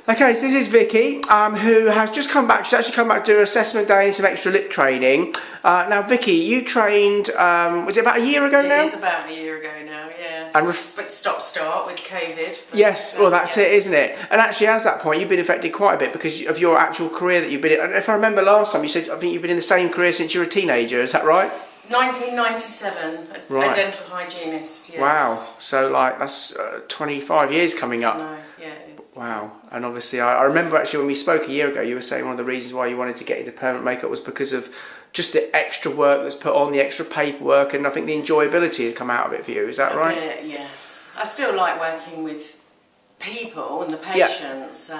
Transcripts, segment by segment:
Okay, so this is Vicki, who has just come back. She's actually come back to do an assessment day and some extra lip training. Now, Vicki, you trained, was it about a year ago now? It is about a year ago now, yes. And but stop-start with COVID. Yes, well, that's it, isn't it? And actually, as that point, you've been affected quite a bit because of your actual career that you've been in. And if I remember last time, you said, I think you've been in the same career since you were a teenager, is that right? 1997, a dental hygienist, yes. Wow, so like that's 25 years coming up. No, yeah, it is. Wow, and obviously I remember actually when we spoke a year ago, you were saying one of the reasons why you wanted to get into permanent makeup was because of just the extra work that's put on, the extra paperwork, and I think the enjoyability has come out of it for you, is that right? Yeah, yes. I still like working with people and the patients,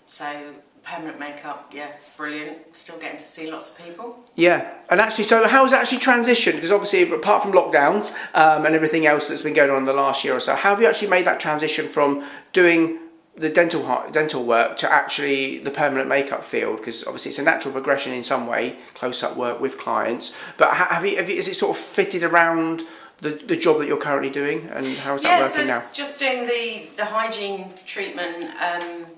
so permanent makeup, yeah, it's brilliant. Still getting to see lots of people. Yeah, and actually, so how has it actually transitioned? Because obviously, apart from lockdowns and everything else that's been going on in the last year or so, how have you actually made that transition from doing the dental work to actually the permanent makeup field? Because obviously, it's a natural progression in some way, close-up work with clients. But is it sort of fitted around the job that you're currently doing, and how is that working now? Just doing the hygiene treatment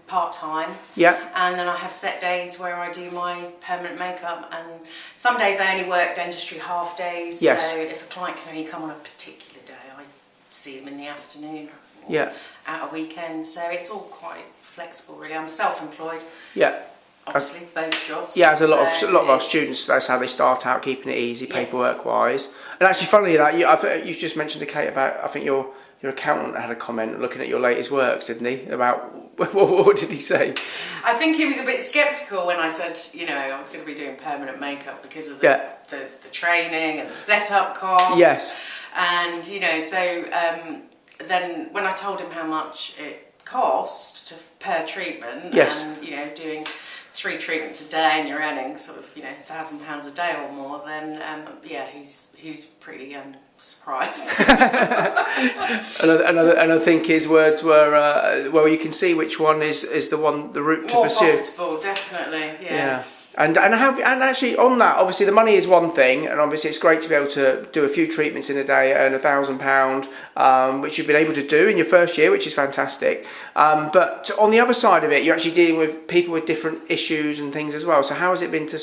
part-time. Yeah. And then I have set days where I do my permanent makeup, and some days I only work dentistry half days. Yes. So if a client can only come on a particular day, I see them in the afternoon or at a weekend. So it's all quite flexible, really. I'm self-employed. Yeah. Obviously, both jobs. Yeah, as a lot of our students, that's how they start out, keeping it easy, paperwork-wise. And actually, funnily that you just mentioned to Kate about, I think your accountant had a comment looking at your latest works, didn't he? About what did he say? I think he was a bit sceptical when I said, I was going to be doing permanent makeup because of the training and the setup costs. Yes. And then when I told him how much it cost per treatment, and doing 3 treatments a day and you're earning sort of £1,000 a day or more, then he's pretty surprised. and I think his words were, well, you can see which one is the route to pursue. More profitable, definitely. Yes. Yeah. And actually on that, obviously the money is one thing, and obviously it's great to be able to do a few treatments in a day, earn £1,000, which you've been able to do in your first year, which is fantastic. But on the other side of it, you're actually dealing with people with different issues and things as well. So how has it been to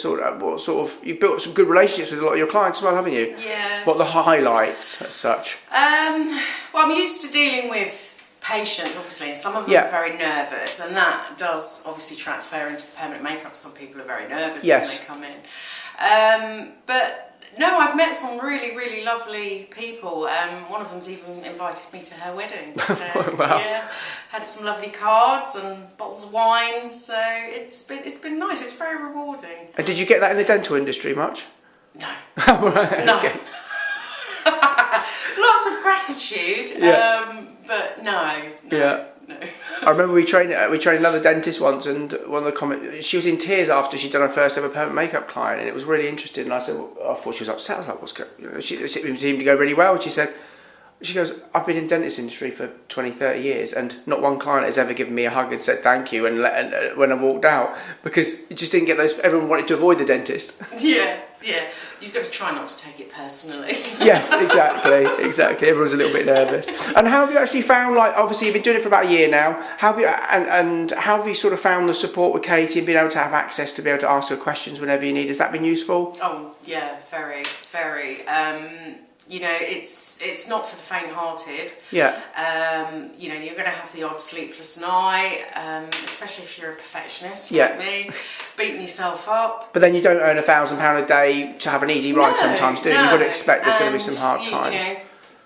you've built up some good relationships with a lot of your clients as well, haven't you? Yes. What are the highlights as such? Well, I'm used to dealing with patients, obviously. Some of them are very nervous, and that does obviously transfer into the permanent makeup. Some people are very nervous when they come in. But no, I've met some really, really lovely people. One of them's even invited me to her wedding. So, wow. Yeah, had some lovely cards and bottles of wine. So it's been nice. It's very rewarding. And did you get that in the dental industry much? No. Right, no. okay. Lots of gratitude, but no. Yeah. No. I remember we trained another dentist once, and one of the comments, she was in tears after she'd done her first ever permanent makeup client, and it was really interesting. And I said, I thought she was upset. I was like, what's going? It seemed to go really well. And she goes, I've been in the dentist industry for 20-30 years, and not one client has ever given me a hug and said thank you and when I've walked out, because it just didn't get those. Everyone wanted to avoid the dentist. Yeah. You've got to try not to take it personally. Yes, exactly. Everyone's a little bit nervous. And how have you actually found, like, obviously you've been doing it for about a year now, how have you sort of found the support with Katy and being able to have access to be able to ask her questions whenever you need? Has that been useful? Oh, yeah, very, very. It's not for the faint-hearted. Yeah. You're going to have the odd sleepless night, especially if you're a perfectionist like me, beating yourself up. But then you don't earn £1,000 a day to have an easy ride sometimes, do you? You've got to expect there's going to be some hard times.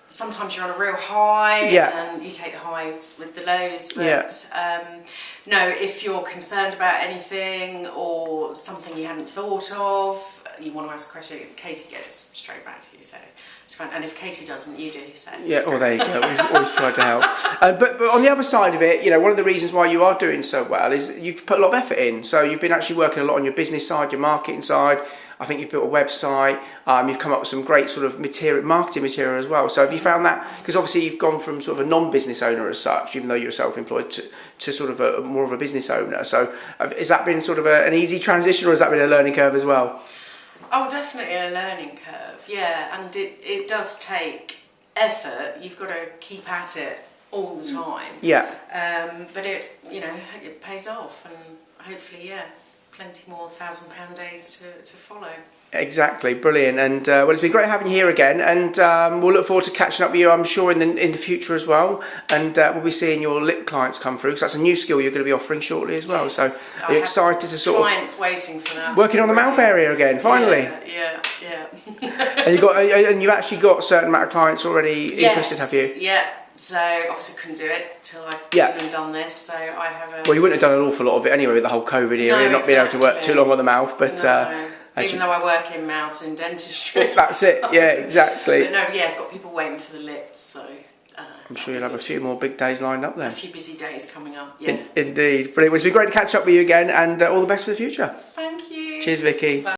Sometimes you're on a real high, and you take the highs with the lows. But if you're concerned about anything or something you hadn't thought of, you want to ask a question, Katy gets straight back to you. So it's fine. And if Katy doesn't, you do. So there you go. We've always tried to help. But on the other side of it, one of the reasons why you are doing so well is you've put a lot of effort in. So you've been actually working a lot on your business side, your marketing side. I think you've built a website. You've come up with some great sort of marketing material as well. So have you found that? Because obviously you've gone from sort of a non-business owner as such, even though you're self-employed, to sort of more of a business owner. So has that been sort of an easy transition, or has that been a learning curve as well? Oh, definitely a learning curve, yeah. And it does take effort. You've got to keep at it all the time. Yeah. But it pays off, and hopefully, plenty more £1,000 days to follow. Exactly, brilliant, and well, it's been great having you here again, and we'll look forward to catching up with you, I'm sure, in the future as well, and we'll be seeing your lip clients come through, because that's a new skill you're going to be offering shortly as well. Yes, so are you excited to sort clients waiting for that, working on the mouth area again, finally? Yeah. And you've actually got a certain amount of clients already interested, have you? Yeah. So obviously couldn't do it till I'd done this. So I have a. Well, you wouldn't have done an awful lot of it anyway with the whole COVID era, not being able to work too long on the mouth, but. Even though I work in mouths and dentistry. That's it, yeah, exactly. But no, it's got people waiting for the lips, so... I'm sure you'll have a few more big days lined up then. A few busy days coming up, yeah. Indeed. Brilliant. Well, it's been great to catch up with you again, and all the best for the future. Thank you. Cheers, Vicky. Bye.